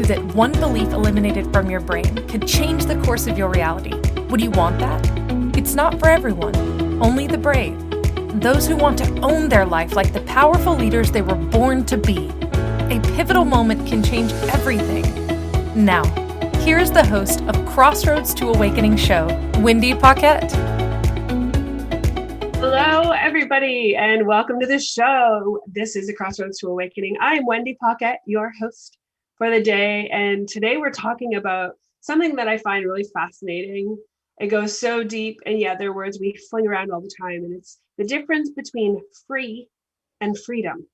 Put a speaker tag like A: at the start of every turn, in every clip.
A: knew that one belief eliminated from your brain could change the course of your reality, would you want that? It's not for everyone, only the brave. Those who want to own their life like the powerful leaders they were born to be. A pivotal moment can change everything. Now, here's the host of Crossroads to Awakening show, Wendy Paquette.
B: Hello, everybody, and welcome to the show. This is the Crossroads to Awakening. I'm Wendy Paquette, your host for the day, and today we're talking about something that I find really fascinating. It goes so deep, and yeah, they're words we fling around all the time, and it's the difference between free and freedom.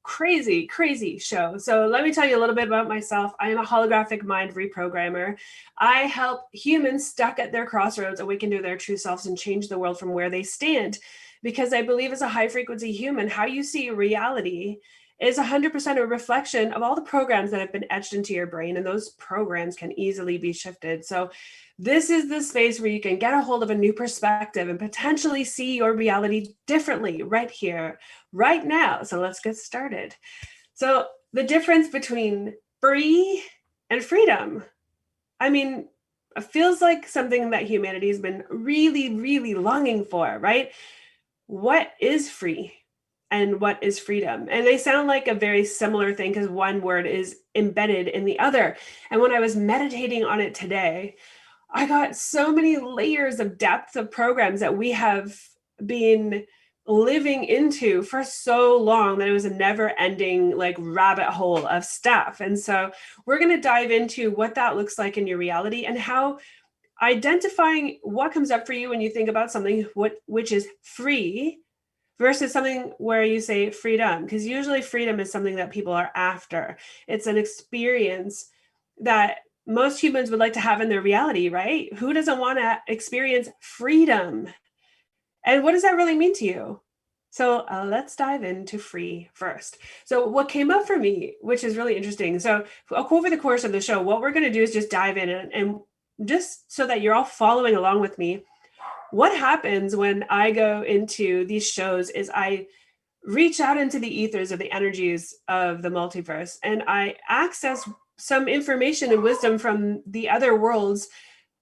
B: Crazy, crazy show. So let me tell you a little bit about myself. I am a holographic mind reprogrammer. I help humans stuck at their crossroads awaken to their true selves and change the world from where they stand. Because I believe as a high frequency human, how you see reality is 100% a reflection of all the programs that have been etched into your brain, and those programs can easily be shifted. So this is the space where you can get a hold of a new perspective and potentially see your reality differently right here, right now. So let's get started. So the difference between free and freedom. I mean, it feels like something that humanity has been really, really longing for, right? What is free and what is freedom? And they sound like a very similar thing because one word is embedded in the other. And when I was meditating on it today, I got so many layers of depth of programs that we have been living into for so long that it was a never ending like rabbit hole of stuff. And so we're going to dive into what that looks like in your reality and how identifying what comes up for you when you think about something which is free versus something where you say freedom, because usually freedom is something that people are after. It's an experience that most humans would like to have in their reality, right? Who doesn't want to experience freedom? And what does that really mean to you? So let's dive into free first. So what came up for me, which is really interesting. So over the course of the show, what we're going to do is just dive in and just so that you're all following along with me. What happens when I go into these shows is I reach out into the ethers of the energies of the multiverse and I access some information and wisdom from the other worlds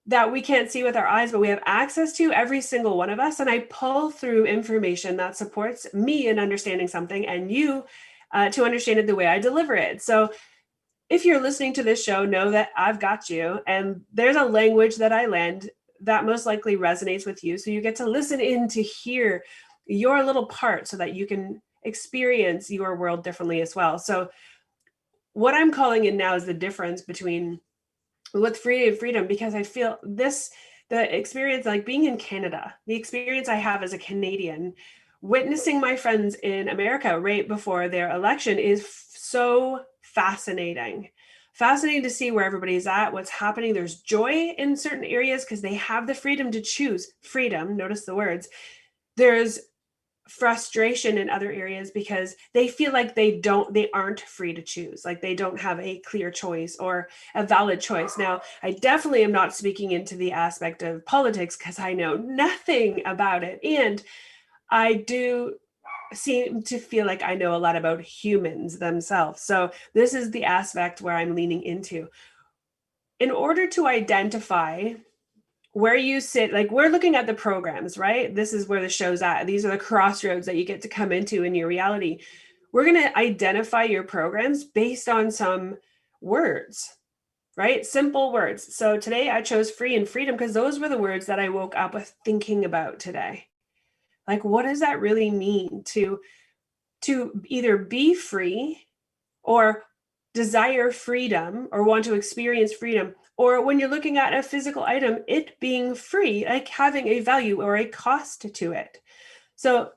B: that we can't see with our eyes, but we have access to, every single one of us. And I pull through information that supports me in understanding something and you to understand it the way I deliver it. So if you're listening to this show, know that I've got you. And there's a language that I lend that most likely resonates with you. So you get to listen in to hear your little part so that you can experience your world differently as well. So what I'm calling in now is the difference between with free and freedom, because I feel the experience, like being in Canada, the experience I have as a Canadian, witnessing my friends in America right before their election is so fascinating. Fascinating to see where everybody's at, what's happening. There's joy in certain areas because they have the freedom to choose freedom. Notice the words. There's frustration in other areas because they feel like they aren't free to choose, like they don't have a clear choice or a valid choice. Now, I definitely am not speaking into the aspect of politics because I know nothing about it. And I do seem to feel like I know a lot about humans themselves. So this is the aspect where I'm leaning into. In order to identify where you sit, like we're looking at the programs, right? This is where the show's at. These are the crossroads that you get to come into in your reality. We're going to identify your programs based on some words, right? Simple words. So today I chose free and freedom because those were the words that I woke up with thinking about today. Like, what does that really mean to either be free or desire freedom or want to experience freedom? Or when you're looking at a physical item, it being free, like having a value or a cost to it. So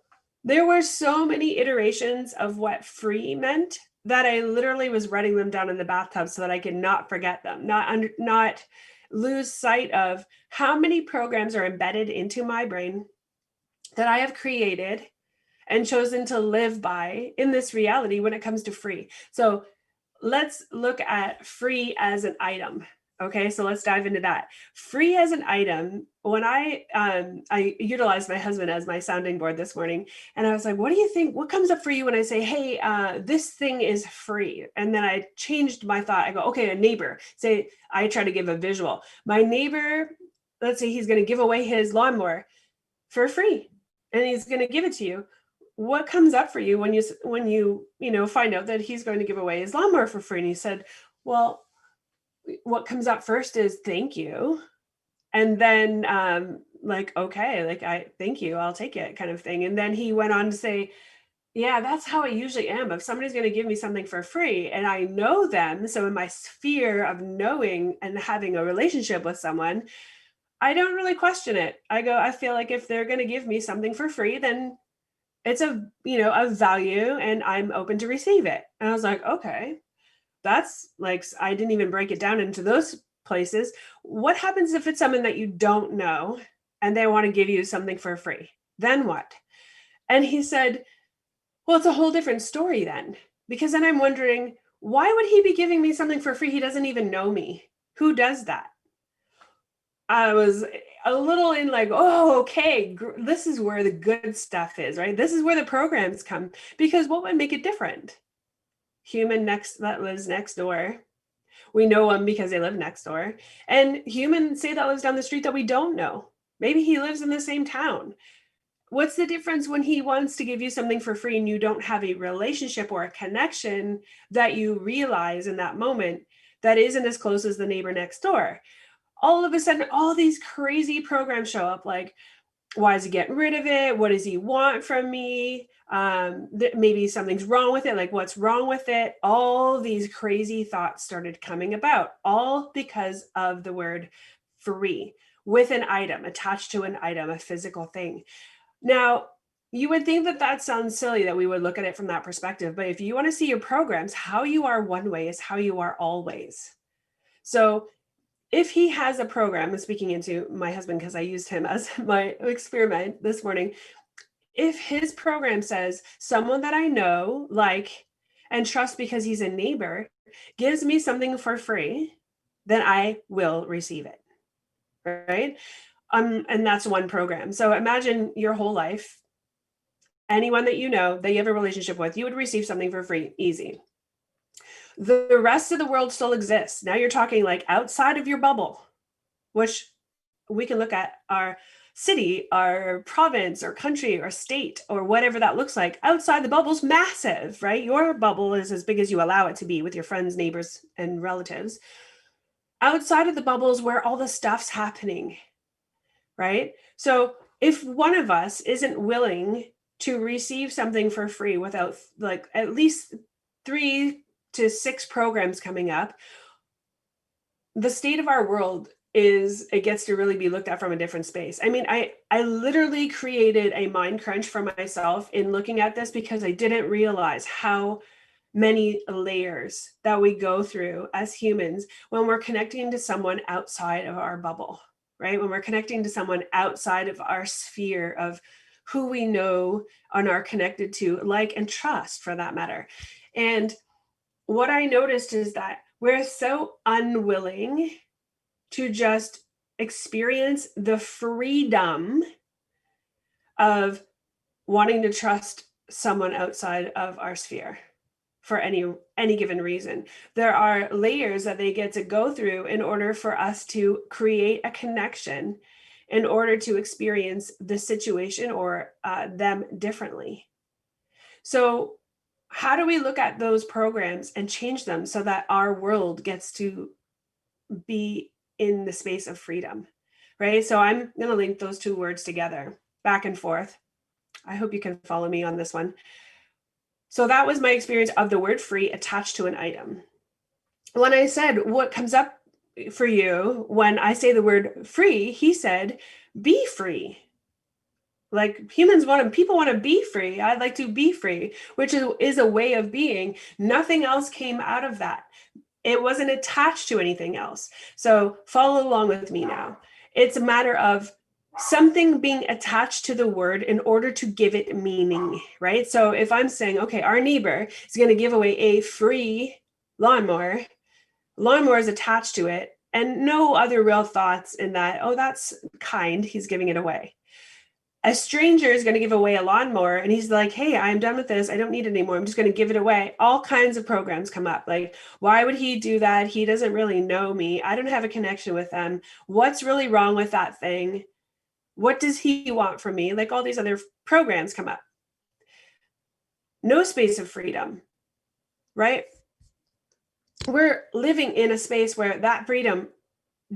B: there were so many iterations of what free meant that I literally was writing them down in the bathtub so that I could not forget them, not lose sight of how many programs are embedded into my brain that I have created and chosen to live by in this reality when it comes to free. So let's look at free as an item. Okay, so let's dive into that. Free as an item. When I utilized my husband as my sounding board this morning, and I was like, "What do you think? What comes up for you when I say, hey, this thing is free?" And then I changed my thought. I go, "Okay, a neighbor." Say I try to give a visual. My neighbor, let's say he's going to give away his lawnmower for free, and he's going to give it to you. What comes up for you when you find out that he's going to give away his lawnmower for free? And he said, "Well, what comes up first is thank you." And then like, okay, like I thank you, I'll take it kind of thing. And then he went on to say, yeah, that's how I usually am. If somebody's going to give me something for free and I know them, so in my sphere of knowing and having a relationship with someone, I don't really question it. I feel like if they're going to give me something for free, then it's of value and I'm open to receive it. And I was like, okay, that's like, I didn't even break it down into those places. What happens if it's someone that you don't know and they want to give you something for free? Then what? And he said, well, it's a whole different story then, because then I'm wondering, why would he be giving me something for free? He doesn't even know me. Who does that? I was a little in like, oh, okay, this is where the good stuff is, right? This is where the programs come, because what would make it different? Human that lives next door. We know them because they live next door. And human, say that lives down the street that we don't know. Maybe he lives in the same town. What's the difference when he wants to give you something for free and you don't have a relationship or a connection that you realize in that moment that isn't as close as the neighbor next door? All of a sudden, all these crazy programs show up, like, why is he getting rid of it? What does he want from me? Maybe something's wrong with it. Like, what's wrong with it? All these crazy thoughts started coming about, all because of the word free, with an item, attached to an item, a physical thing. Now, you would think that that sounds silly that we would look at it from that perspective. But if you want to see your programs, how you are one way is how you are always. So if he has a program, I'm speaking into my husband because I used him as my experiment this morning. If his program says someone that I know, like, and trust because he's a neighbor, gives me something for free, then I will receive it, right? And that's one program. So imagine your whole life, anyone that you know, that you have a relationship with, you would receive something for free, easy. The rest of the world still exists. Now you're talking like outside of your bubble, which we can look at our city, our province, or country, or state, or whatever that looks like. Outside the bubble's massive, right? Your bubble is as big as you allow it to be with your friends, neighbors, and relatives. Outside of the bubble is where all the stuff's happening, right? So if one of us isn't willing to receive something for free without like at least 3 to 6 programs coming up, the state of our world it gets to really be looked at from a different space. I mean, I literally created a mind crunch for myself in looking at this because I didn't realize how many layers that we go through as humans when we're connecting to someone outside of our bubble, right? When we're connecting to someone outside of our sphere of who we know and are connected to, like, and trust for that matter. And what I noticed is that we're so unwilling to just experience the freedom of wanting to trust someone outside of our sphere for any given reason. There are layers that they get to go through in order for us to create a connection, in order to experience the situation or them differently. So how do we look at those programs and change them so that our world gets to be in the space of freedom, right? So I'm going to link those two words together, back and forth. I hope you can follow me on this one. So that was my experience of the word free attached to an item. When I said, what comes up for you when I say the word free, he said, be free. Like people want to be free. I'd like to be free, which is a way of being. Nothing else came out of that. It wasn't attached to anything else. So follow along with me now. It's a matter of something being attached to the word in order to give it meaning, right? So if I'm saying, okay, our neighbor is going to give away a free lawnmower is attached to it. and no other real thoughts in that, oh, that's kind, he's giving it away. A stranger is going to give away a lawnmower and he's like, hey, I'm done with this. I don't need it anymore. I'm just going to give it away. All kinds of programs come up. Like, why would he do that? He doesn't really know me. I don't have a connection with them. What's really wrong with that thing? What does he want from me? Like, all these other programs come up. No space of freedom, right? We're living in a space where that freedom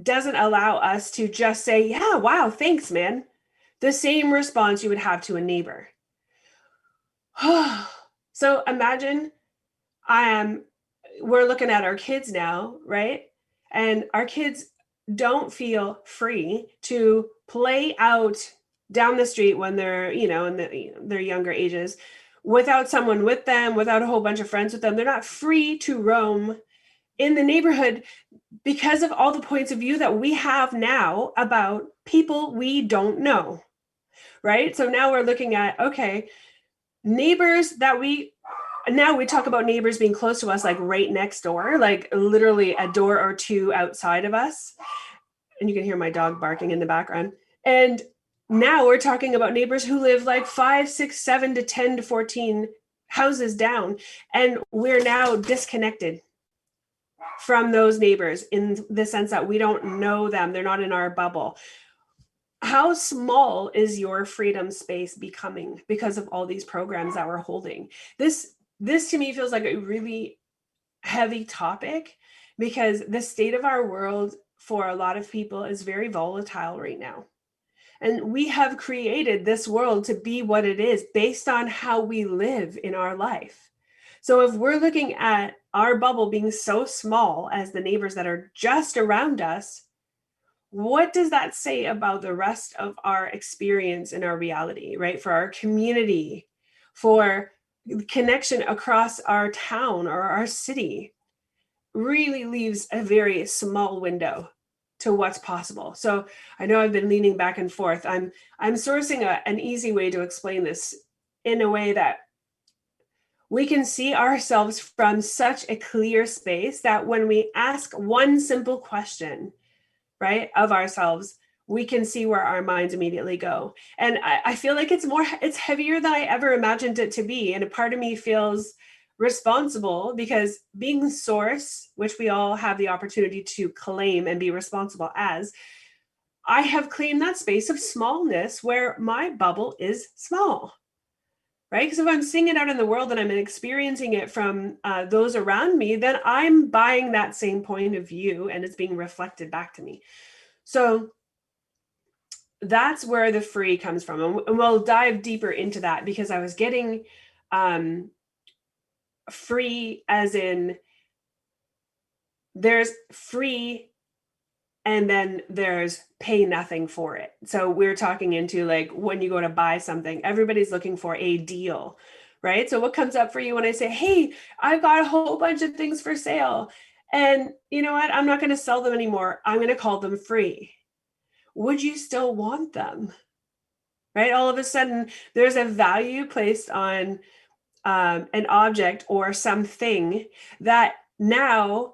B: doesn't allow us to just say, yeah, wow, thanks, man. The same response you would have to a neighbor. So imagine we're looking at our kids now, right? And our kids don't feel free to play out down the street when they're, in their younger ages, without someone with them, without a whole bunch of friends with them. They're not free to roam in the neighborhood because of all the points of view that we have now about people we don't know. Right? So now we're looking at, okay, neighbors that we talk about neighbors being close to us, like right next door, like literally a door or two outside of us. And you can hear my dog barking in the background. And now we're talking about neighbors who live like 5, 6, 7 to 10 to 14 houses down. And we're now disconnected from those neighbors in the sense that we don't know them. They're not in our bubble. How small is your freedom space becoming because of all these programs that we're holding? This to me feels like a really heavy topic because the state of our world for a lot of people is very volatile right now. And we have created this world to be what it is based on how we live in our life. So if we're looking at our bubble being so small as the neighbors that are just around us, what does that say about the rest of our experience in our reality, right? For our community, for connection across our town or our city, really leaves a very small window to what's possible. So I know I've been leaning back and forth. I'm sourcing an easy way to explain this in a way that we can see ourselves from such a clear space that when we ask one simple question, right, of ourselves, we can see where our minds immediately go. And I feel like it's heavier than I ever imagined it to be. And a part of me feels responsible because being source, which we all have the opportunity to claim and be responsible as, I have claimed that space of smallness where my bubble is small, right? Because if I'm seeing it out in the world and I'm experiencing it from those around me, then I'm buying that same point of view and it's being reflected back to me. So that's where the free comes from. And we'll dive deeper into that because I was getting free as in there's free and then there's pay nothing for it. So we're talking into like when you go to buy something, everybody's looking for a deal, right? So what comes up for you when I say, hey, I've got a whole bunch of things for sale and you know what? I'm not going to sell them anymore. I'm going to call them free. Would you still want them? Right? All of a sudden there's a value placed on an object or something that now,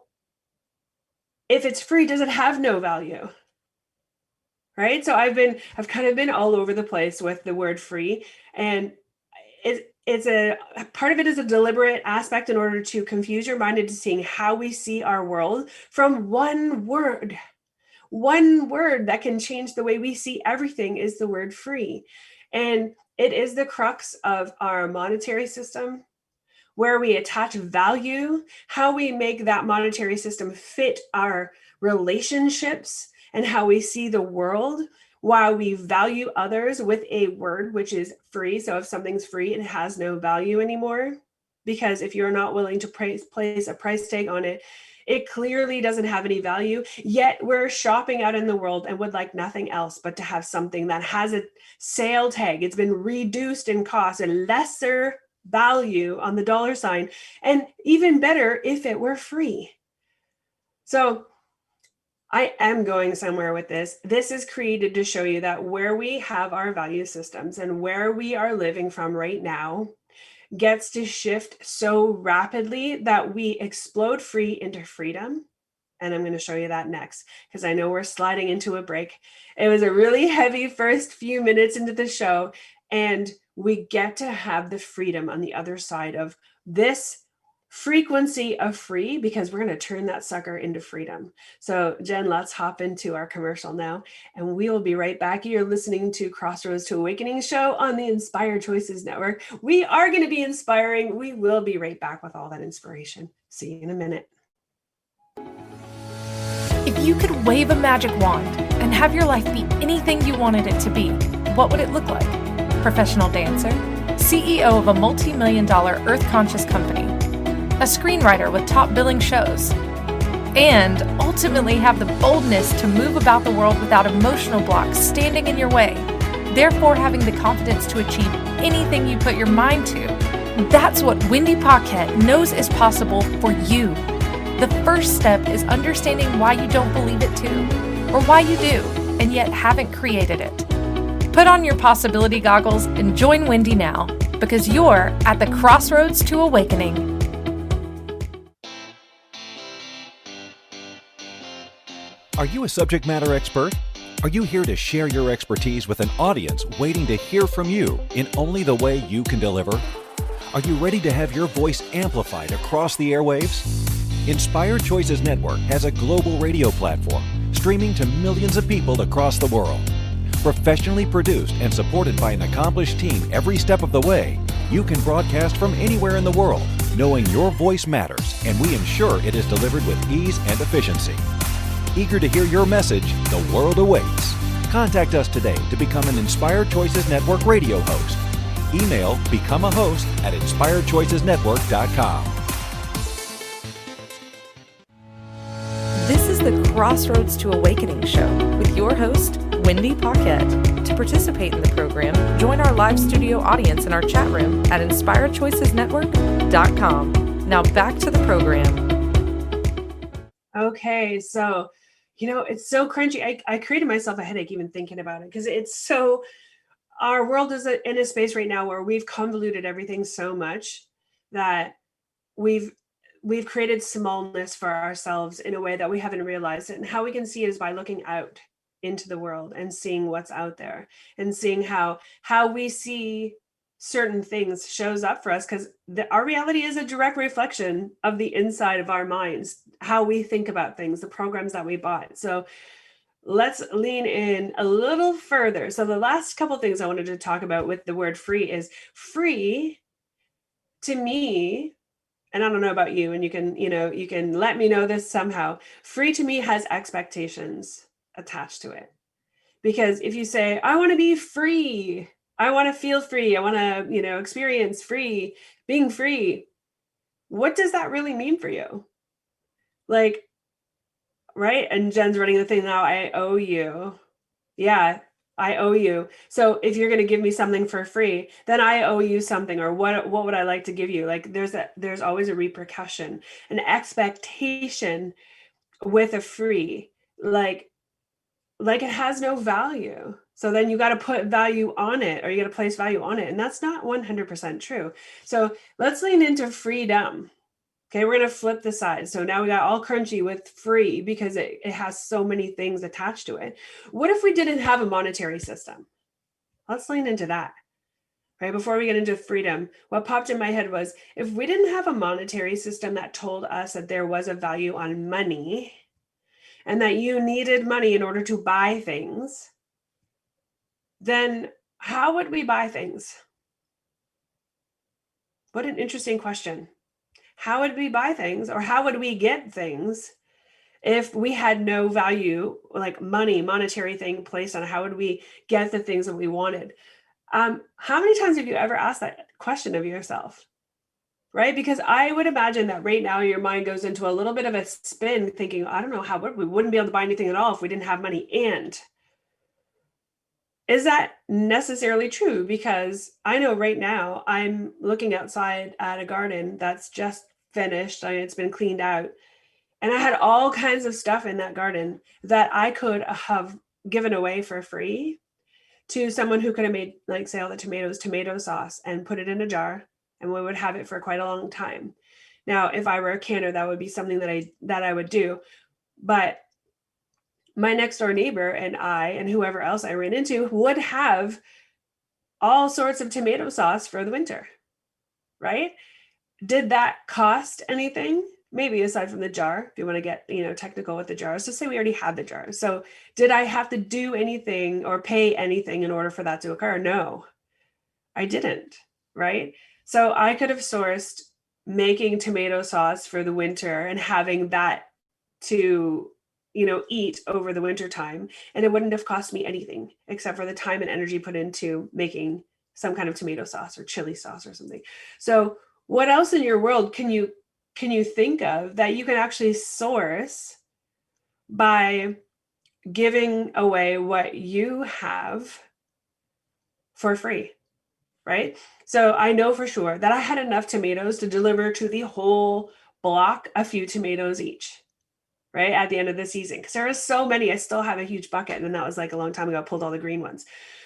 B: if it's free, does it have no value? Right? So I've kind of been all over the place with the word free, and it's a part of it is a deliberate aspect in order to confuse your mind into seeing how we see our world from one word that can change the way we see everything is the word free. And it is the crux of our monetary system, where we attach value, how we make that monetary system fit our relationships and how we see the world, while we value others with a word, which is free. So if something's free, it has no value anymore, because if you're not willing to place a price tag on it, it clearly doesn't have any value. Yet we're shopping out in the world and would like nothing else but to have something that has a sale tag. It's been reduced in cost, a lesser value on the dollar sign, and even better if it were free. So I am going somewhere with this. This is created to show you that where we have our value systems and where we are living from right now gets to shift so rapidly that we explode free into freedom And I'm going to show you that next, because I know we're sliding into a break. It was a really heavy first few minutes into the show, and we get to have the freedom on the other side of this frequency of free, because we're going to turn that sucker into freedom. So Jen, let's hop into our commercial now, and we will be right back. You're listening to Crossroads to Awakening show on the Inspired Choices Network. We are going to be inspiring. We will be right back with all that inspiration. See you in a minute.
A: If you could wave a magic wand and have your life be anything you wanted it to be, what would it look like? Professional dancer, CEO of a multi-million-dollar earth-conscious company, a screenwriter with top billing shows, and ultimately have the boldness to move about the world without emotional blocks standing in your way, therefore having the confidence to achieve anything you put your mind to. That's what Wendy Paquette knows is possible for you. The first step is understanding why you don't believe it too, or why you do, and yet haven't created it. Put on your possibility goggles and join Wendy now, because you're at the Crossroads to Awakening.
C: Are you a subject matter expert? Are you here to share your expertise with an audience waiting to hear from you in only the way you can deliver? Are you ready to have your voice amplified across the airwaves? Inspired Choices Network has a global radio platform streaming to millions of people across the world. Professionally produced and supported by an accomplished team every step of the way, you can broadcast from anywhere in the world, knowing your voice matters, and we ensure it is delivered with ease and efficiency. Eager to hear your message, the world awaits. Contact us today to become an Inspired Choices Network radio host. Email becomeahost@inspiredchoicesnetwork.com.
A: This is the Crossroads to Awakening show with your host, Wendy Paquette. To participate in the program, join our live studio audience in our chat room at inspiredchoicesnetwork.com. Now back to the program.
B: Okay, so, it's so crunchy. I created myself a headache even thinking about it, because it's so, our world is in a space right now where we've convoluted everything so much that we've created smallness for ourselves in a way that we haven't realized it. And how we can see it is by looking out into the world and seeing what's out there, and seeing how we see certain things shows up for us, because our reality is a direct reflection of the inside of our minds, how we think about things, the programs that we bought. So let's lean in a little further. So the last couple of things I wanted to talk about with the word free is free to me. And I don't know about you, and you can let me know this somehow. Free to me has expectations attached to it. Because if you say, I want to be free, I want to feel free, I want to, experience free, being free, what does that really mean for you? Like, right? And Jen's running the thing now, I owe you. Yeah, I owe you. So if you're going to give me something for free, then I owe you something, or what would I like to give you? Like there's always a repercussion, an expectation with a free, like it has no value. So then you got to put value on it, or you got to place value on it. And that's not 100% true. So let's lean into freedom. Okay, we're going to flip the side. So now we got all crunchy with free, because it has so many things attached to it. What if we didn't have a monetary system? Let's lean into that. Right, before we get into freedom, what popped in my head was, if we didn't have a monetary system that told us that there was a value on money, and that you needed money in order to buy things, then how would we buy things? What an interesting question. How would we buy things, or how would we get things if we had no value, like monetary thing placed on how would we get the things that we wanted? How many times have you ever asked that question of yourself? Right? Because I would imagine that right now your mind goes into a little bit of a spin thinking, I don't know, we wouldn't be able to buy anything at all if we didn't have money. And is that necessarily true? Because I know right now I'm looking outside at a garden that's just finished. It's been cleaned out. And I had all kinds of stuff in that garden that I could have given away for free to someone who could have made, like, say, all the tomatoes, tomato sauce, and put it in a jar, and we would have it for quite a long time. Now, if I were a canner, that would be something that I would do. But my next door neighbor and I and whoever else I ran into would have all sorts of tomato sauce for the winter, right? Did that cost anything? Maybe, aside from the jar, if you want to get, technical with the jars. Just say we already had the jars. So did I have to do anything or pay anything in order for that to occur? No, I didn't, right? So I could have sourced making tomato sauce for the winter and having that to eat over the winter time, and it wouldn't have cost me anything except for the time and energy put into making some kind of tomato sauce or chili sauce or something. So what else in your world can you think of that you can actually source by giving away what you have for free, right? So I know for sure that I had enough tomatoes to deliver to the whole block a few tomatoes each, right, at the end of the season, because there are so many. I still have a huge bucket, and that was like a long time ago. I pulled all the green ones.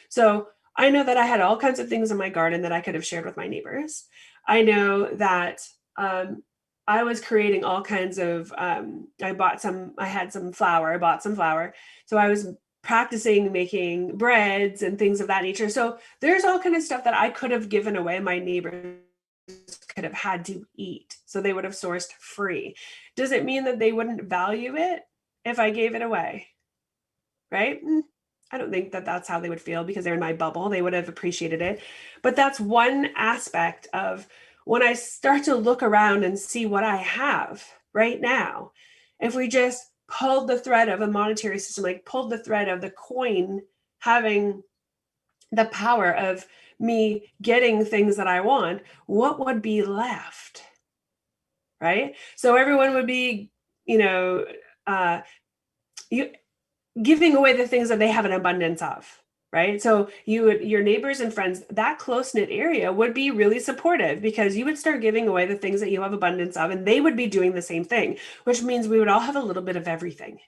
B: So I know that I had all kinds of things in my garden that I could have shared with my neighbors. I know that I was creating all kinds of, I bought some flour. So I was practicing making breads and things of that nature. So there's all kind of stuff that I could have given away. My neighbors could have had to eat. So they would have sourced free. Does it mean that they wouldn't value it if I gave it away? Right? I don't think that that's how they would feel, because they're in my bubble. They would have appreciated it. But that's one aspect of when I start to look around and see what I have right now. If we just pulled the thread of a monetary system, like pulled the thread of the coin having the power of me getting things that I want, what would be left? Right? So everyone would be, giving away the things that they have an abundance of, right? So your neighbors and friends, that close-knit area would be really supportive, because you would start giving away the things that you have abundance of, and they would be doing the same thing, which means we would all have a little bit of everything.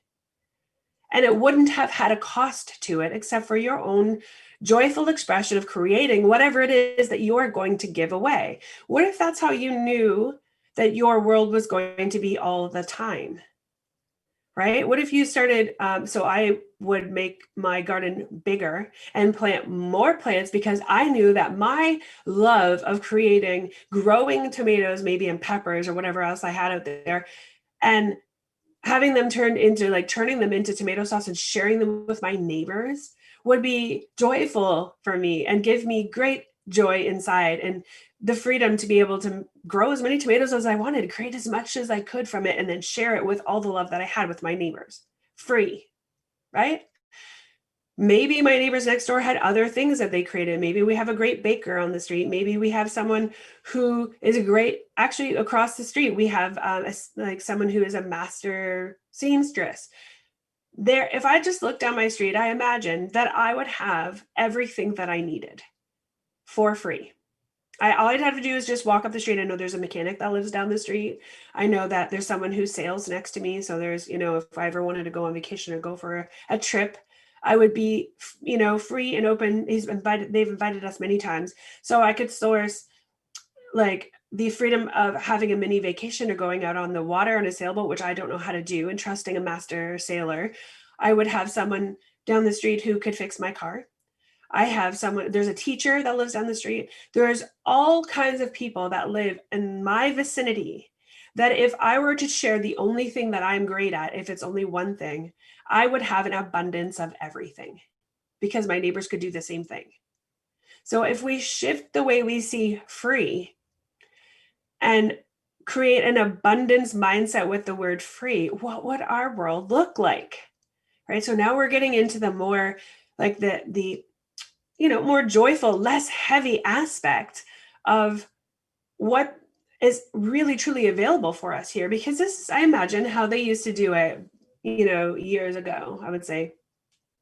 B: And it wouldn't have had a cost to it except for your own joyful expression of creating whatever it is that you're going to give away. What if that's how you knew that your world was going to be all the time? Right? What if you started, so I would make my garden bigger and plant more plants, because I knew that my love of growing tomatoes, maybe, and peppers or whatever else I had out there, and having them turning them into tomato sauce and sharing them with my neighbors would be joyful for me and give me great joy inside, and the freedom to be able to grow as many tomatoes as I wanted, create as much as I could from it, and then share it with all the love that I had with my neighbors, free, right? Maybe my neighbors next door had other things that they created. Maybe we have a great baker on the street. Maybe we have someone who is actually across the street, we have someone who is a master seamstress. If I just looked down my street, I imagine that I would have everything that I needed for free. All I'd have to do is just walk up the street. I know there's a mechanic that lives down the street. I know that there's someone who sails next to me. So there's, if I ever wanted to go on vacation or go for a trip, I would be, free and open. They've invited us many times. So I could source like the freedom of having a mini vacation or going out on the water on a sailboat, which I don't know how to do, and trusting a master sailor. I would have someone down the street who could fix my car. There's a teacher that lives down the street. There's all kinds of people that live in my vicinity that if I were to share the only thing that I'm great at, if it's only one thing, I would have an abundance of everything, because my neighbors could do the same thing. So if we shift the way we see free and create an abundance mindset with the word free, what would our world look like? Right? So now we're getting into the more like the more joyful, less heavy aspect of what is really truly available for us here, because this is, I imagine, how they used to do it, years ago. I would say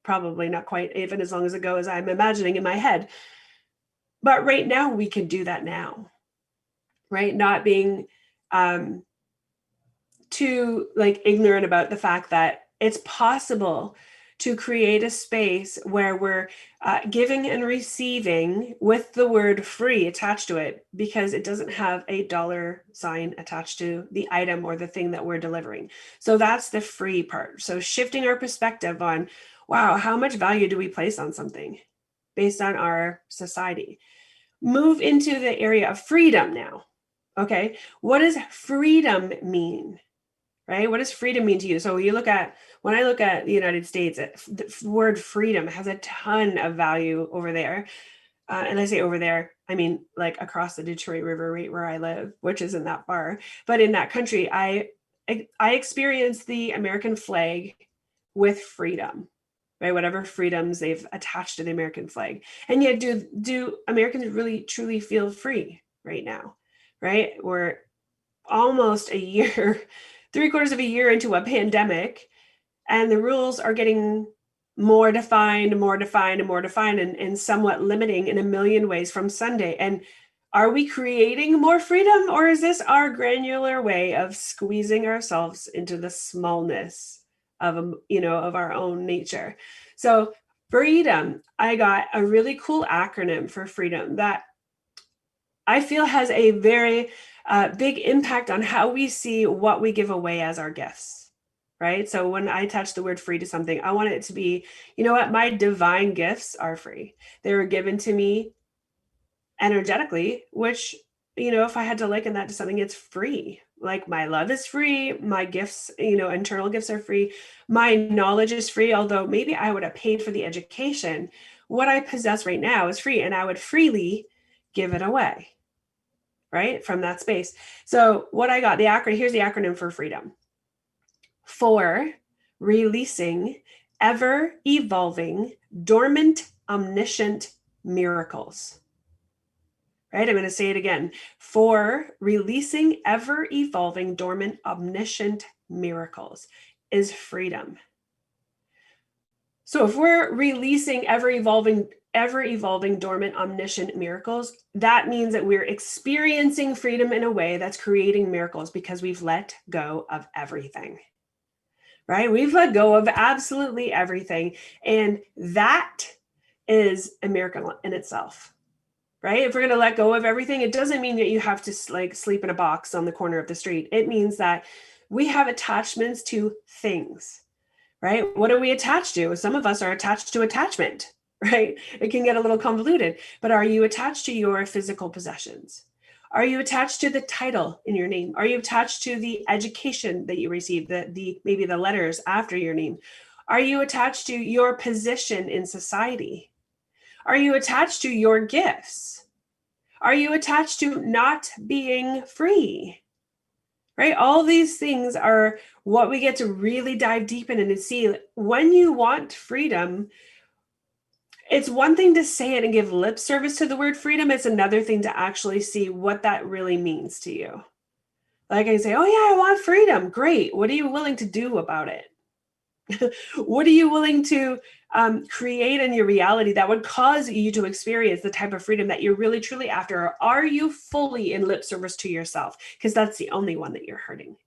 B: probably not quite even as long as ago as I'm imagining in my head. But right now we can do that now, right? Not being too ignorant about the fact that it's possible to create a space where we're giving and receiving with the word free attached to it, because it doesn't have a dollar sign attached to the item or the thing that we're delivering. So that's the free part. So shifting our perspective on, wow, how much value do we place on something based on our society? Move into the area of freedom now. Okay, what does freedom mean? Right? What does freedom mean to you? So when I look at the United States, the word freedom has a ton of value over there. And I say over there, I mean like across the Detroit River, right where I live, which isn't that far. But in that country, I experienced the American flag with freedom, right? Whatever freedoms they've attached to the American flag. And yet, do Americans really truly feel free right now? Right? We're almost a year, 3/4 of a year into a pandemic, and the rules are getting more defined and somewhat limiting in a million ways from Sunday. And are we creating more freedom, or is this our granular way of squeezing ourselves into the smallness of our own nature? So freedom, I got a really cool acronym for freedom that I feel has a very big impact on how we see what we give away as our gifts, right? So when I attach the word free to something, I want it to be, you know what, my divine gifts are free. They were given to me energetically, which, if I had to liken that to something, it's free. Like my love is free, my gifts, internal gifts are free, my knowledge is free, although maybe I would have paid for the education. What I possess right now is free, and I would freely give it away, right? From that space. So what I got, here's the acronym for freedom. For releasing ever evolving, dormant, omniscient miracles. Right? I'm going to say it again. For releasing ever evolving, dormant, omniscient miracles is freedom. So if we're releasing ever evolving, dormant, omniscient miracles, that means that we're experiencing freedom in a way that's creating miracles because we've let go of everything, right? We've let go of absolutely everything. And that is a miracle in itself, right? If we're going to let go of everything, it doesn't mean that you have to sleep in a box on the corner of the street. It means that we have attachments to things, right? What are we attached to? Some of us are attached to attachment, right? It can get a little convoluted, but are you attached to your physical possessions? Are you attached to the title in your name? Are you attached to the education that you received, maybe the letters after your name? Are you attached to your position in society? Are you attached to your gifts? Are you attached to not being free? Right? All these things are what we get to really dive deep in and to see. When you want freedom, it's one thing to say it and give lip service to the word freedom. It's another thing to actually see what that really means to you. Like I say, oh yeah, I want freedom. Great. What are you willing to do about it? What are you willing to create in your reality that would cause you to experience the type of freedom that you're really truly after? Or are you fully in lip service to yourself? Because that's the only one that you're hurting,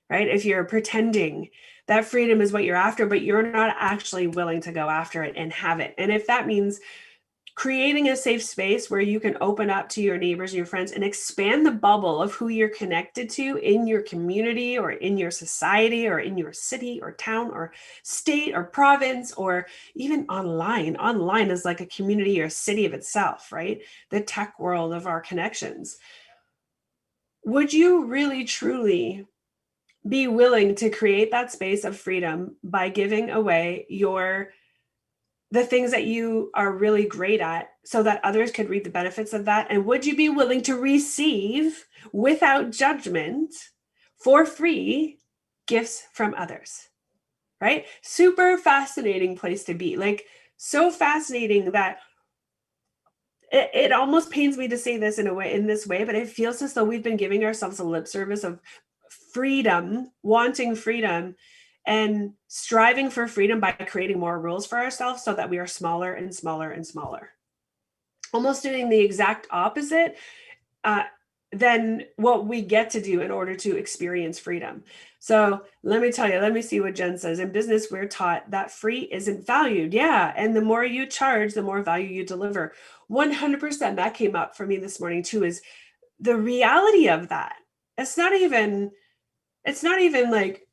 B: right? If you're pretending that freedom is what you're after, but you're not actually willing to go after it and have it. And if that means creating a safe space where you can open up to your neighbors and your friends and expand the bubble of who you're connected to in your community or in your society or in your city or town or state or province, or even online. Online is like a community or a city of itself, right? The tech world of our connections. Would you really, truly be willing to create that space of freedom by giving away the things that you are really great at so that others could reap the benefits of that? And would you be willing to receive without judgment for free gifts from others? Right? Super fascinating place to be. Like, so fascinating that it almost pains me to say this in this way, but it feels as though we've been giving ourselves a lip service of freedom, wanting freedom, and striving for freedom by creating more rules for ourselves so that we are smaller and smaller and smaller. Almost doing the exact opposite than what we get to do in order to experience freedom. So let me tell you, let me see what Jen says. In business, we're taught that free isn't valued. Yeah. And the more you charge, the more value you deliver. 100%. That came up for me this morning too, is the reality of that. It's not even like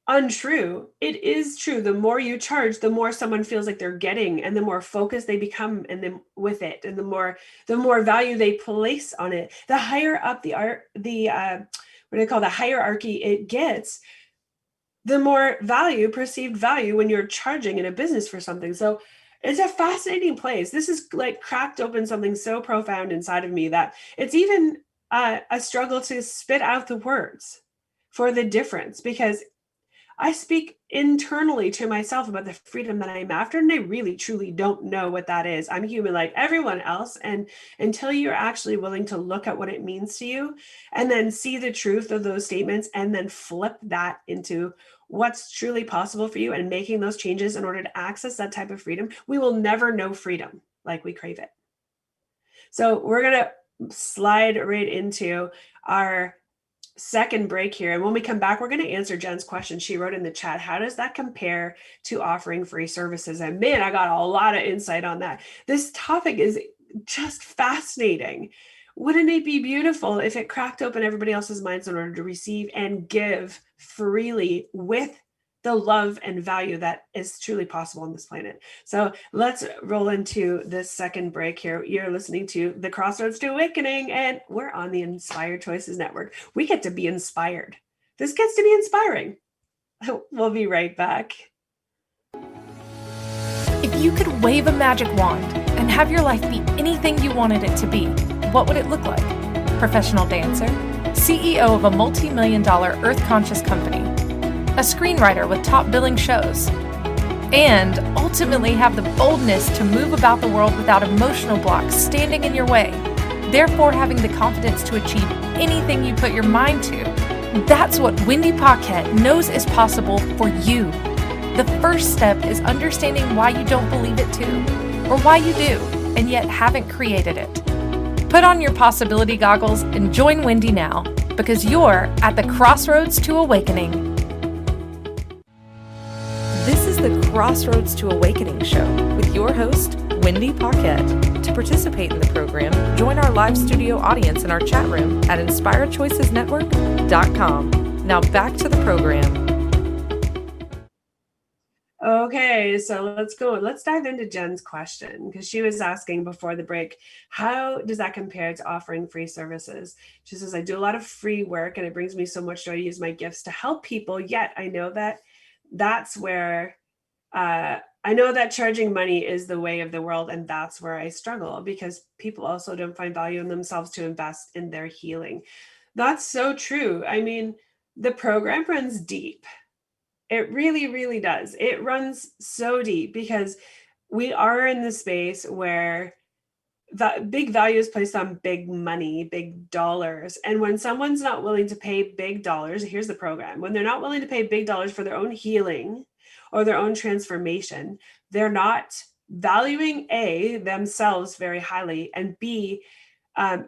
B: untrue. It is true. The more you charge, the more someone feels like they're getting, and the more focused they become and then with it, and the more value they place on it. The higher up the hierarchy it gets, the more perceived value when you're charging in a business for something. So it's a fascinating place. This is like cracked open something so profound inside of me that it's even a struggle to spit out the words for the difference, because I speak internally to myself about the freedom that I'm after, and I really truly don't know what that is. I'm human like everyone else. And until you're actually willing to look at what it means to you and then see the truth of those statements and then flip that into what's truly possible for you and making those changes in order to access that type of freedom, we will never know freedom like we crave it. So we're going to slide right into our second break here. And when we come back, we're going to answer Jen's question. She wrote in the chat, how does that compare to offering free services? And man, I got a lot of insight on that. This topic is just fascinating. Wouldn't it be beautiful if it cracked open everybody else's minds in order to receive and give freely with the love and value that is truly possible on this planet? So let's roll into this second break here. You're listening to the Crossroads to Awakening, and we're on the Inspired Choices Network. We get to be inspired. This gets to be inspiring. We'll be right back.
A: If you could wave a magic wand and have your life be anything you wanted it to be, what would it look like? Professional dancer, CEO of a multi-million-dollar earth-conscious company, a screenwriter with top billing shows, and ultimately have the boldness to move about the world without emotional blocks standing in your way, therefore having the confidence to achieve anything you put your mind to. That's what Wendy Paquette knows is possible for you. The first step is understanding why you don't believe it too, or why you do, and yet haven't created it. Put on your possibility goggles and join Wendy now, because you're at the Crossroads to Awakening. This is the Crossroads to Awakening show with your host, Wendy Paquette. To participate in the program, join our live studio audience in our chat room at inspiredchoicesnetwork.com. Now back to the program.
B: Okay, so let's go. Let's dive into Jen's question, because she was asking before the break, how does that compare to offering free services? She says, I do a lot of free work and it brings me so much joy to use my gifts to help people. Yet I know that that's where I know that charging money is the way of the world. And that's where I struggle, because people also don't find value in themselves to invest in their healing. That's so true. I mean, the program runs deep. It really, really does. It runs so deep because we are in the space where that big value is placed on big money, big dollars. And when someone's not willing to pay big dollars, here's the program. When they're not willing to pay big dollars for their own healing or their own transformation, they're not valuing A, themselves very highly, and B,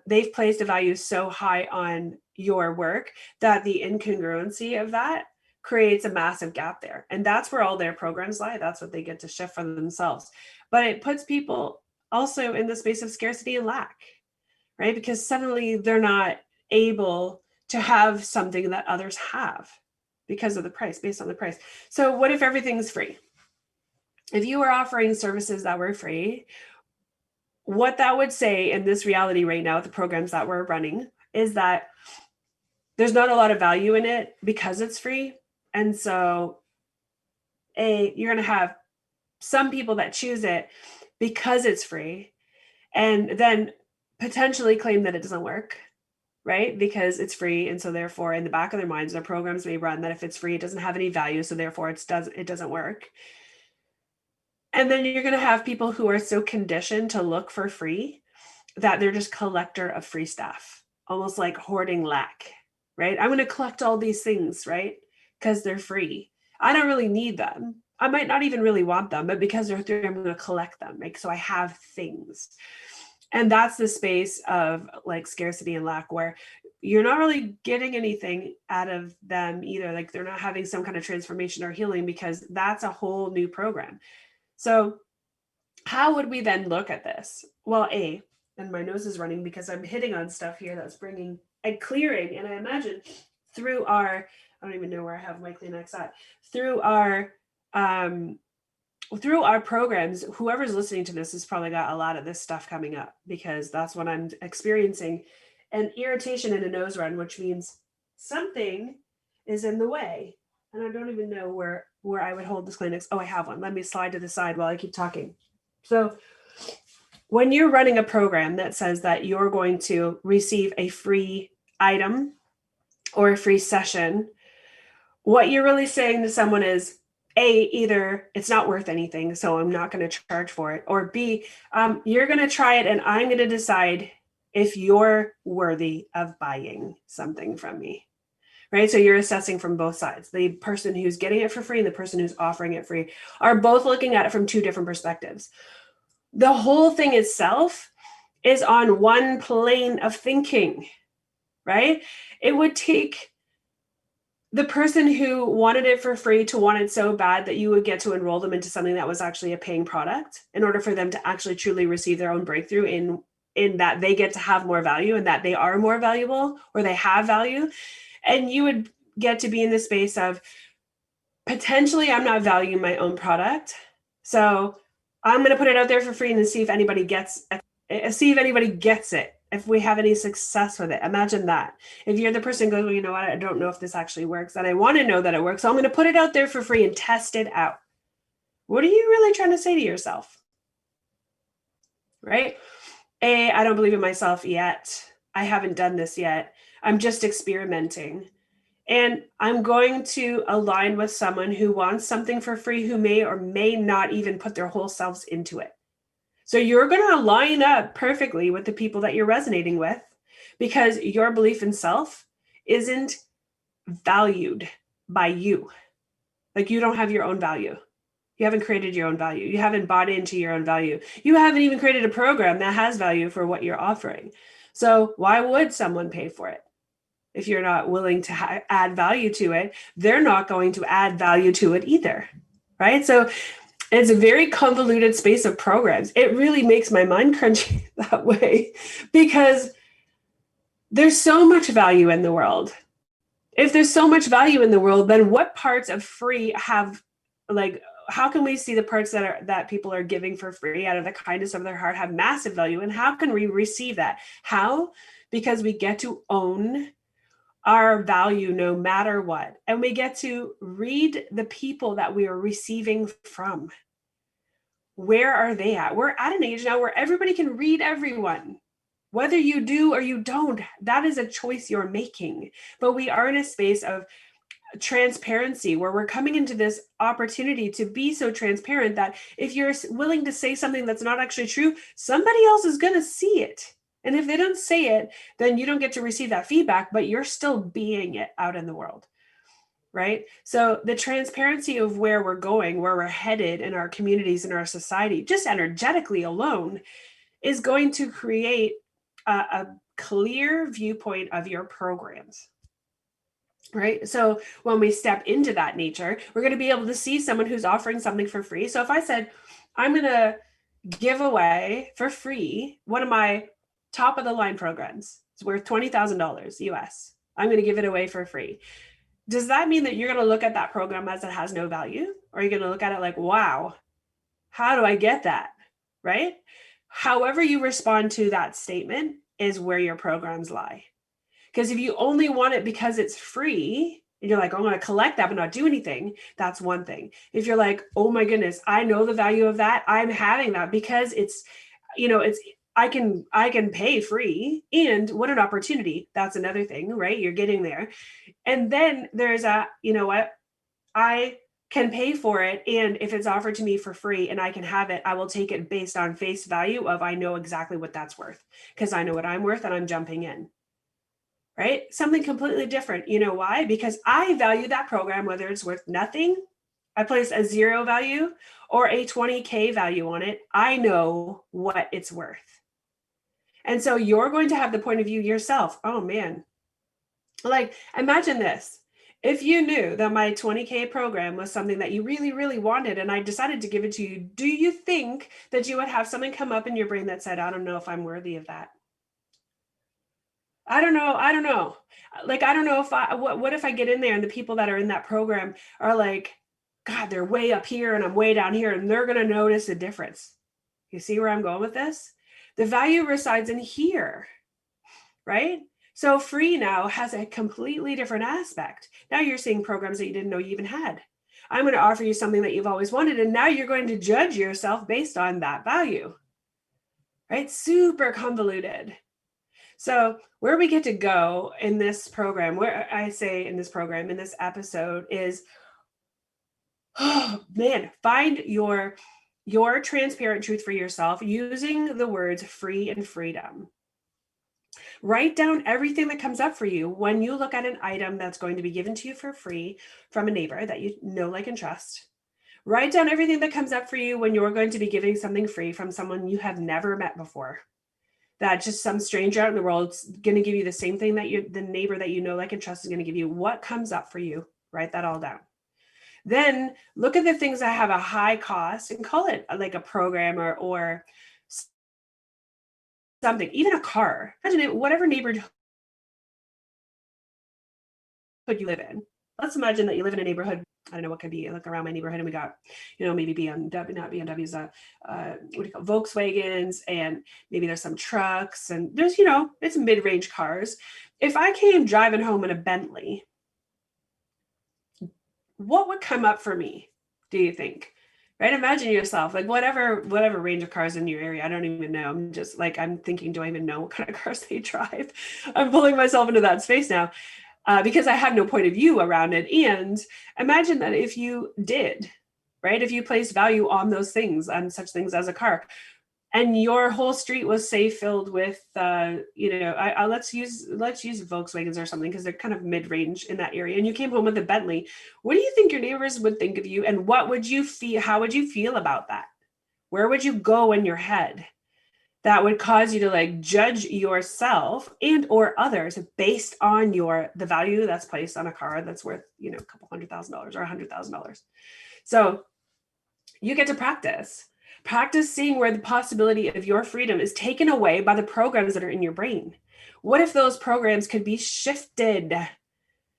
B: they've placed a value so high on your work that the incongruency of that creates a massive gap there. And that's where all their programs lie. That's what they get to shift for themselves. But it puts people also in the space of scarcity and lack, right? Because suddenly they're not able to have something that others have because of the price, based on the price. So what if everything's free? If you were offering services that were free, what that would say in this reality right now, the programs that we're running, is that there's not a lot of value in it because it's free. And so you're going to have some people that choose it because it's free and then potentially claim that it doesn't work, right? Because it's free. And so therefore in the back of their minds, their programs may run that if it's free, it doesn't have any value. So therefore it doesn't work. And then you're going to have people who are so conditioned to look for free that they're just collector of free stuff, almost like hoarding lack, right? I'm going to collect all these things, right? Because they're free. I don't really need them. I might not even really want them, but because they're free, I'm going to collect them, right? So I have things. And that's the space of like scarcity and lack, where you're not really getting anything out of them either. Like they're not having some kind of transformation or healing, because that's a whole new program. So how would we then look at this? Well, and my nose is running because I'm hitting on stuff here that's bringing and clearing. And I imagine through our, I don't even know where I have my Kleenex at, through our programs, whoever's listening to this has probably got a lot of this stuff coming up, because that's what I'm experiencing. An irritation and a nose run, which means something is in the way. And I don't even know where I would hold this Kleenex. Oh, I have one. Let me slide to the side while I keep talking. So when you're running a program that says that you're going to receive a free item or a free session, what you're really saying to someone is, A, either it's not worth anything, so I'm not going to charge for it, or B, you're going to try it and I'm going to decide if you're worthy of buying something from me, right? So you're assessing from both sides. The person who's getting it for free and the person who's offering it free are both looking at it from two different perspectives. The whole thing itself is on one plane of thinking, right? It would take the person who wanted it for free to want it so bad that you would get to enroll them into something that was actually a paying product in order for them to actually truly receive their own breakthrough in that they get to have more value and that they are more valuable or they have value. And you would get to be in the space of, potentially I'm not valuing my own product, so I'm going to put it out there for free and then see if anybody gets it. If we have any success with it. Imagine that. If you're the person who goes, well, you know what, I don't know if this actually works, and I want to know that it works, so I'm going to put it out there for free and test it out. What are you really trying to say to yourself? Right? A, I don't believe in myself yet. I haven't done this yet. I'm just experimenting. And I'm going to align with someone who wants something for free, who may or may not even put their whole selves into it. So you're going to line up perfectly with the people that you're resonating with, because your belief in self isn't valued by you. Like you don't have your own value. You haven't created your own value. You haven't bought into your own value. You haven't even created a program that has value for what you're offering. So why would someone pay for it? If you're not willing to add value to it, they're not going to add value to it either, right? So it's a very convoluted space of programs. It really makes my mind crunchy that way, because there's so much value in the world. If there's so much value in the world, then what parts of free have, like, how can we see the parts that people are giving for free out of the kindness of their heart have massive value? And how can we receive that? How? Because we get to own our value no matter what. And we get to read the people that we are receiving from. Where are they at? We're at an age now where everybody can read everyone. Whether you do or you don't, that is a choice you're making. But we are in a space of transparency where we're coming into this opportunity to be so transparent that if you're willing to say something that's not actually true, somebody else is going to see it. And if they don't say it, then you don't get to receive that feedback, but you're still being it out in the world, right? So the transparency of where we're going, where we're headed in our communities, in our society, just energetically alone, is going to create a clear viewpoint of your programs, right? So when we step into that nature, we're going to be able to see someone who's offering something for free. So if I said, I'm going to give away for free one of my top of the line programs, it's worth $20,000 US, I'm going to give it away for free. Does that mean that you're going to look at that program as it has no value? Or are you going to look at it like, wow, how do I get that? Right? However you respond to that statement is where your programs lie. Because if you only want it because it's free, and you're like, I'm going to collect that but not do anything, that's one thing. If you're like, oh my goodness, I know the value of that, I'm having that because it's, I can pay free, and what an opportunity. That's another thing, right? You're getting there. And then there's I can pay for it, and if it's offered to me for free and I can have it, I will take it based on face value of, I know exactly what that's worth because I know what I'm worth and I'm jumping in, right? Something completely different. You know why? Because I value that program, whether it's worth nothing, I place a 0 value or a 20K value on it. I know what it's worth. And so you're going to have the point of view yourself. Oh man. Like, imagine this. If you knew that my 20K program was something that you really, really wanted, and I decided to give it to you, do you think that you would have something come up in your brain that said, I don't know if I'm worthy of that? I don't know. I don't know. Like, I don't know if what if I get in there and the people that are in that program are like, God, they're way up here and I'm way down here, and they're going to notice a difference. You see where I'm going with this? The value resides in here, right? So free now has a completely different aspect. Now you're seeing programs that you didn't know you even had. I'm going to offer you something that you've always wanted, and now you're going to judge yourself based on that value, right? Super convoluted. So where we get to go in this program, where I say in this program, in this episode is, oh man, find your transparent truth for yourself using the words free and freedom. Write down everything that comes up for you when you look at an item that's going to be given to you for free from a neighbor that you know, like, and trust. Write down everything that comes up for you when you're going to be giving something free from someone you have never met before. That just some stranger out in the world is going to give you the same thing that the neighbor that you know, like, and trust is going to give you. What comes up for you? Write that all down. Then look at the things that have a high cost and call it like a program or something, even a car. Imagine it, whatever neighborhood you live in. Let's imagine that you live in a neighborhood. I don't know what could be. I look around my neighborhood and we got, maybe BMW, not BMWs, what do you call Volkswagens, and maybe there's some trucks, and there's, it's mid-range cars. If I came driving home in a Bentley, what would come up for me, do you think? Right? Imagine yourself, like whatever range of cars in your area. I don't even know. I'm just like, I'm thinking, do I even know what kind of cars they drive? I'm pulling myself into that space now because I have no point of view around it. And imagine that if you did, right? If you placed value on those things, on such things as a car, and your whole street was, say, filled with, let's use Volkswagens or something, because they're kind of mid-range in that area. And you came home with a Bentley. What do you think your neighbors would think of you? And what would you feel? How would you feel about that? Where would you go in your head that would cause you to like judge yourself and or others based on the value that's placed on a car that's worth, a couple $100,000 or $100,000? So you get to practice seeing where the possibility of your freedom is taken away by the programs that are in your brain. What if those programs could be shifted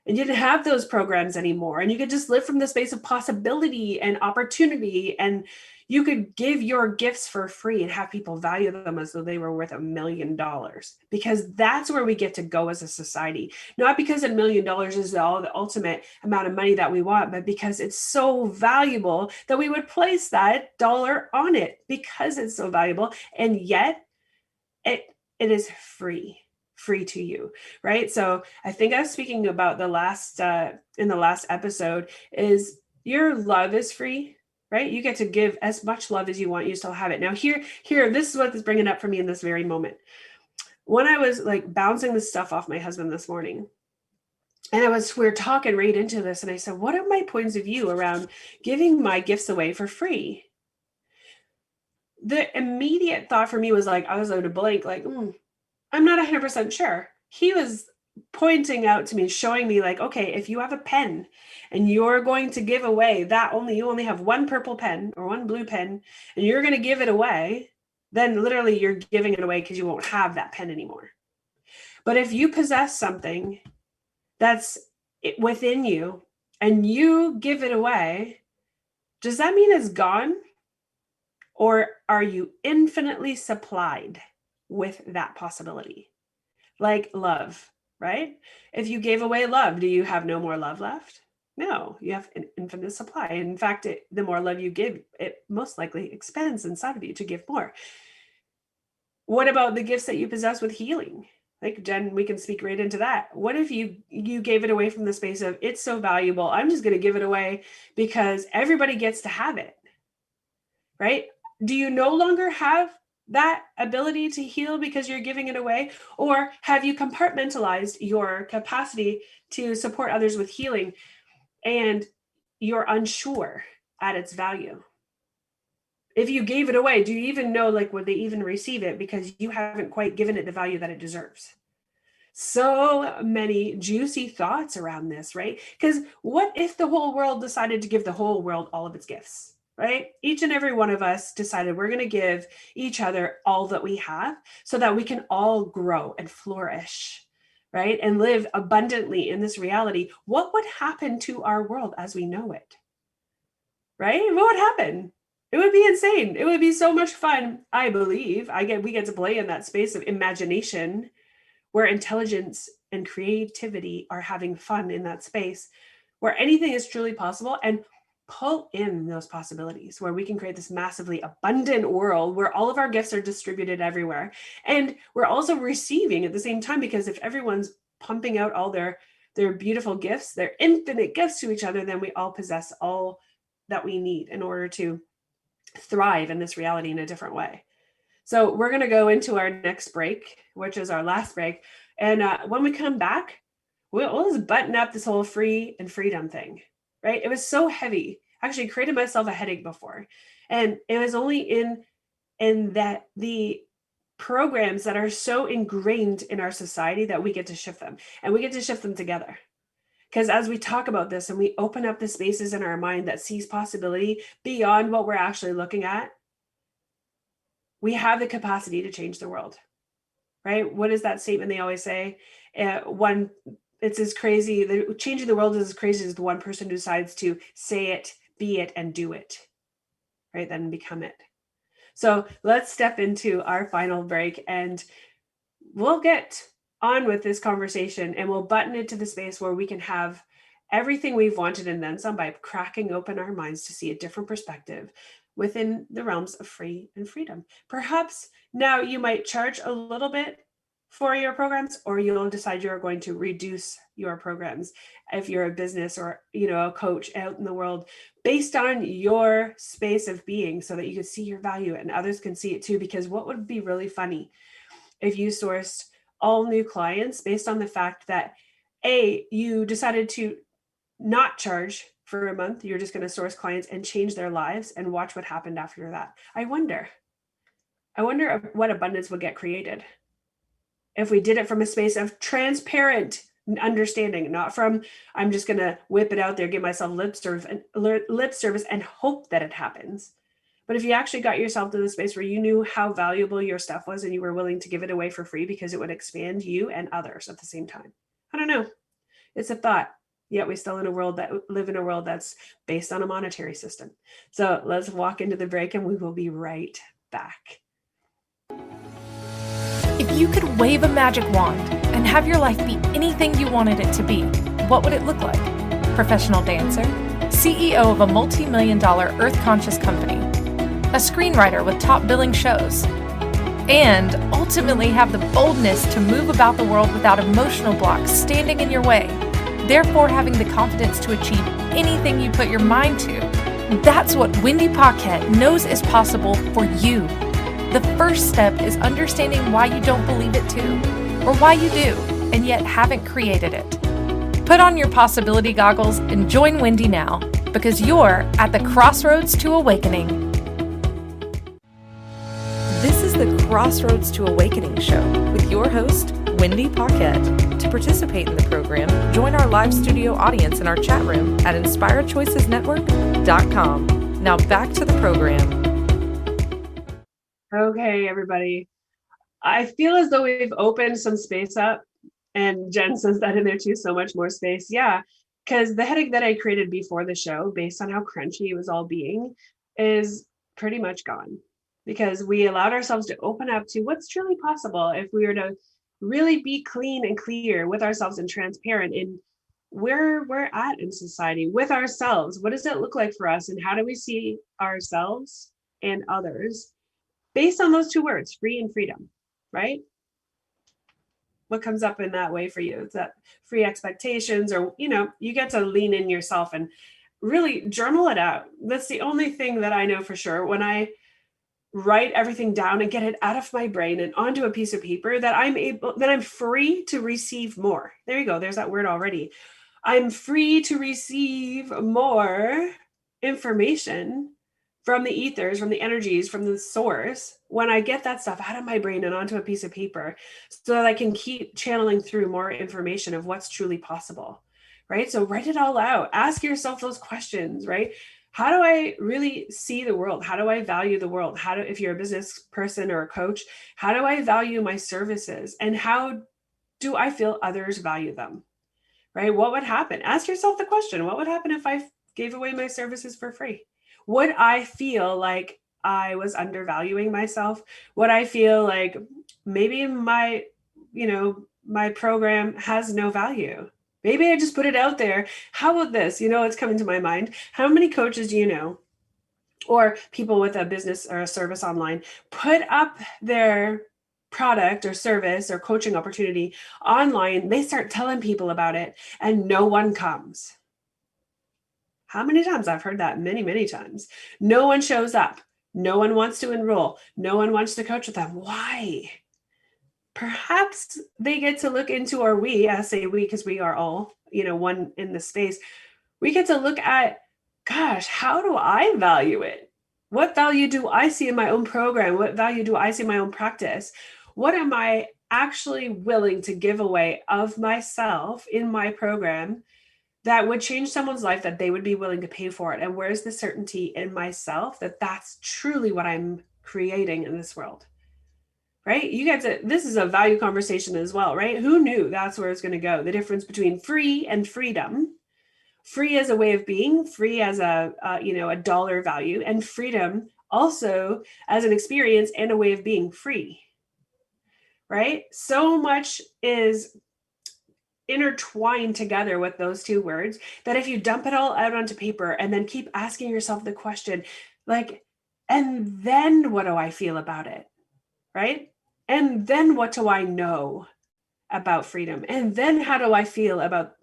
B: and you didn't have those programs anymore, and you could just live from the space of possibility and opportunity, and you could give your gifts for free and have people value them as though they were worth $1 million, because that's where we get to go as a society. Not because $1 million is the ultimate amount of money that we want, but because it's so valuable that we would place that dollar on it because it's so valuable. And yet it is free to you, right? So I think I was speaking about in the last episode is your love is free, right? You get to give as much love as you want. You still have it. Now here, this is what is bringing up for me in this very moment. When I was like bouncing this stuff off my husband this morning, and we were talking right into this, and I said, what are my points of view around giving my gifts away for free? The immediate thought for me was like, I was out of blank, like, I'm not 100% sure. He was pointing out to me, showing me like, okay, if you have a pen and you're going to give away you only have one purple pen or one blue pen, and you're going to give it away, then literally you're giving it away because you won't have that pen anymore. But if you possess something that's within you and you give it away, does that mean it's gone? Or are you infinitely supplied with that possibility? Like love, right? If you gave away love, do you have no more love left? No, you have an infinite supply. In fact, the more love you give, it most likely expands inside of you to give more. What about the gifts that you possess with healing? Like Jen, we can speak right into that. What if you gave it away from the space of, it's so valuable, I'm just going to give it away because everybody gets to have it, right? Do you no longer have that ability to heal because you're giving it away? Or have you compartmentalized your capacity to support others with healing and you're unsure at its value? If you gave it away, do you even know, like, would they even receive it? Because you haven't quite given it the value that it deserves. So many juicy thoughts around this, right? Because what if the whole world decided to give the whole world all of its gifts, right? Each and every one of us decided we're going to give each other all that we have so that we can all grow and flourish, right? And live abundantly in this reality. What would happen to our world as we know it, right? What would happen? It would be insane. It would be so much fun. I believe we get to play in that space of imagination where intelligence and creativity are having fun in that space, where anything is truly possible, and pull in those possibilities where we can create this massively abundant world where all of our gifts are distributed everywhere. And we're also receiving at the same time, because if everyone's pumping out all their beautiful gifts, their infinite gifts to each other, then we all possess all that we need in order to thrive in this reality in a different way. So we're going to go into our next break, which is our last break. And when we come back, we'll just button up this whole free and freedom thing, right? It was so heavy. Actually created myself a headache before. And it was only in that the programs that are so ingrained in our society that we get to shift them, and we get to shift them together. Because as we talk about this and we open up the spaces in our mind that sees possibility beyond what we're actually looking at, we have the capacity to change the world, right? What is that statement they always say? It's as crazy, changing the world is as crazy as the one person who decides to say it, be it, and do it, right? Then become it. So let's step into our final break, and we'll get on with this conversation, and we'll button it to the space where we can have everything we've wanted and then some by cracking open our minds to see a different perspective within the realms of free and freedom. Perhaps now you might charge a little bit for your programs, or you'll decide you're going to reduce your programs if you're a business or, a coach out in the world, based on your space of being, so that you can see your value and others can see it too. Because what would be really funny if you sourced all new clients based on the fact that you decided to not charge for a month, you're just going to source clients and change their lives, and watch what happened after that. I wonder what abundance would get created if we did it from a space of transparent understanding, not from, I'm just going to whip it out there, give myself lip service and hope that it happens. But if you actually got yourself to the space where you knew how valuable your stuff was and you were willing to give it away for free because it would expand you and others at the same time. I don't know. It's a thought. Yet we still live in a world that's based on a monetary system. So let's walk into the break, and we will be right back.
A: If you could wave a magic wand and have your life be anything you wanted it to be, what would it look like? Professional dancer, CEO of a multi-million-dollar earth-conscious company, a screenwriter with top billing shows, and ultimately have the boldness to move about the world without emotional blocks standing in your way, therefore having the confidence to achieve anything you put your mind to. That's what Wendy Paquette knows is possible for you. The first step is understanding why you don't believe it too, or why you do, and yet haven't created it. Put on your possibility goggles and join Wendy now, because you're at the Crossroads to Awakening. This is the Crossroads to Awakening show with your host, Wendy Paquette. To participate in the program, join our live studio audience in our chat room at inspiredchoicesnetwork.com. Now back to the program.
B: Okay, everybody. I feel as though we've opened some space up, and Jen says that in there too, so much more space. Yeah, because the headache that I created before the show, based on how crunchy it was all being, is pretty much gone, because we allowed ourselves to open up to what's truly possible if we were to really be clean and clear with ourselves and transparent in where we're at in society with ourselves. What does it look like for us, and how do we see ourselves and others based on those two words, free and freedom, right? What comes up in that way for you? Is that free expectations, or, you get to lean in yourself and really journal it out. That's the only thing that I know for sure. When I write everything down and get it out of my brain and onto a piece of paper, that I'm free to receive more. There you go. There's that word already. I'm free to receive more information from the ethers, from the energies, from the source, when I get that stuff out of my brain and onto a piece of paper so that I can keep channeling through more information of what's truly possible, right? So write it all out. Ask yourself those questions, right? How do I really see the world? How do I value the world? If you're a business person or a coach, how do I value my services? And how do I feel others value them, right? What would happen? Ask yourself the question, what would happen if I gave away my services for free? Would I feel like I was undervaluing myself? Would I feel like maybe my program has no value? Maybe I just put it out there. How about this? It's coming to my mind. How many coaches do you know, or people with a business or a service online, put up their product or service or coaching opportunity online? They start telling people about it and no one comes. How many times? I've heard that many, many times. No one shows up. No one wants to enroll. No one wants to coach with them. Why? Perhaps they get to look into, or we, I say we, because we are all, one in the space. We get to look at, gosh, how do I value it? What value do I see in my own program? What value do I see in my own practice? What am I actually willing to give away of myself in my program that would change someone's life, that they would be willing to pay for it? And where's the certainty in myself that that's truly what I'm creating in this world, right? This is a value conversation as well, right? Who knew that's where it's going to go? The difference between free and freedom. Free as a way of being, free as a dollar value, and freedom also as an experience and a way of being free, right? So much is intertwined together with those two words that if you dump it all out onto paper and then keep asking yourself the question, like, and then what do I feel about it, right? And then what do I know about freedom? And then how do I feel about,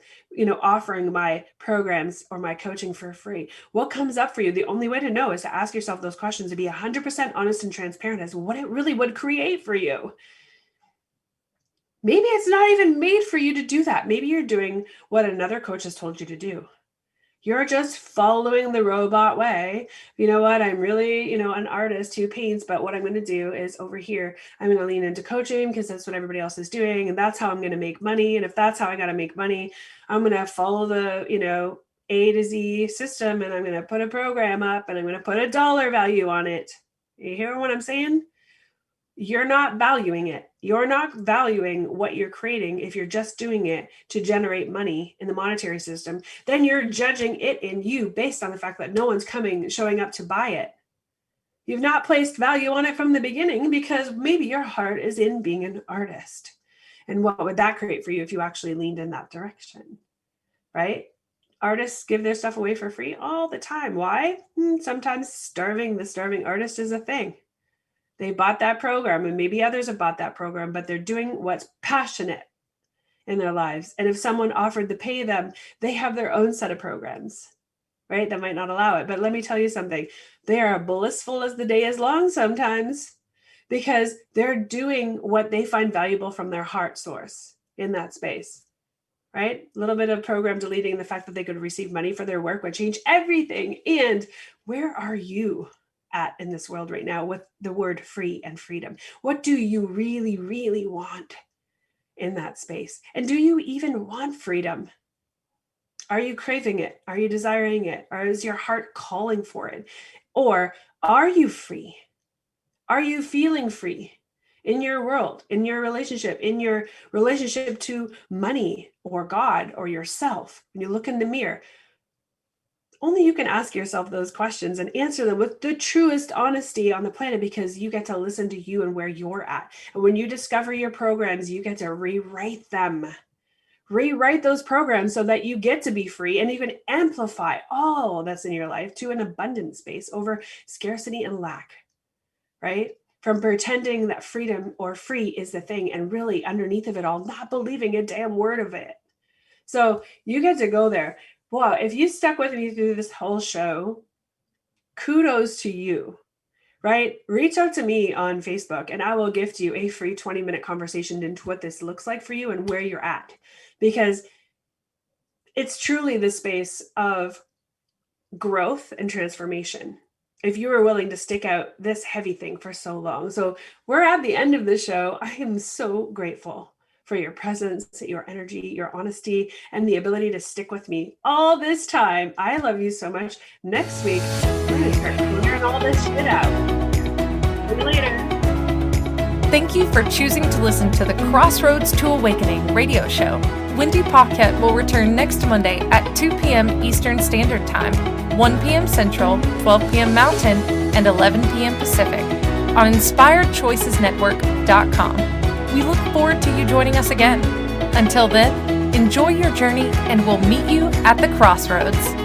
B: offering my programs or my coaching for free? What comes up for you? The only way to know is to ask yourself those questions and be 100% honest and transparent as what it really would create for you. Maybe it's not even made for you to do that. Maybe you're doing what another coach has told you to do. You're just following the robot way. You know what? I'm really, an artist who paints, but what I'm going to do is over here, I'm going to lean into coaching because that's what everybody else is doing. And that's how I'm going to make money. And if that's how I got to make money, I'm going to follow the, A to Z system, and I'm going to put a program up and I'm going to put a dollar value on it. You hear what I'm saying? You're not valuing it. You're not valuing what you're creating if you're just doing it to generate money in the monetary system. Then you're judging it in you based on the fact that no one's showing up to buy it. You've not placed value on it from the beginning because maybe your heart is in being an artist. And what would that create for you if you actually leaned in that direction, right? Artists give their stuff away for free all the time. Why? Sometimes the starving artist is a thing. They bought that program, and maybe others have bought that program, but they're doing what's passionate in their lives. And if someone offered to pay them, they have their own set of programs, right? That might not allow it. But let me tell you something. They are blissful as the day is long sometimes because they're doing what they find valuable from their heart source in that space, right? A little bit of program deleting the fact that they could receive money for their work would change everything. And where are you at in this world right now with the word free and freedom? What do you really, really want in that space? And do you even want freedom? Are you craving it? Are you desiring it? Or is your heart calling for it? Or are you free? Are you feeling free in your world, in your relationship to money or God or yourself? When you look in the mirror, only you can ask yourself those questions and answer them with the truest honesty on the planet, because you get to listen to you and where you're at. And when you discover your programs, you get to rewrite them. Rewrite those programs so that you get to be free and you can amplify all that's in your life to an abundant space over scarcity and lack, right? From pretending that freedom or free is the thing and really underneath of it all, not believing a damn word of it. So you get to go there. Wow, if you stuck with me through this whole show, kudos to you, right? Reach out to me on Facebook and I will gift you a free 20-minute conversation into what this looks like for you and where you're at. Because it's truly the space of growth and transformation. if you were willing to stick out this heavy thing for so long. So we're at the end of the show. I am so grateful for your presence, your energy, your honesty, and the ability to stick with me all this time. I love you so much. Next week, we're going to start clearing all this shit out. See you later.
A: Thank you for choosing to listen to the Crossroads to Awakening radio show. Wendy Paquette will return next Monday at 2 p.m. Eastern Standard Time, 1 p.m. Central, 12 p.m. Mountain, and 11 p.m. Pacific on InspiredChoicesNetwork.com. We look forward to you joining us again. Until then, enjoy your journey and we'll meet you at the crossroads.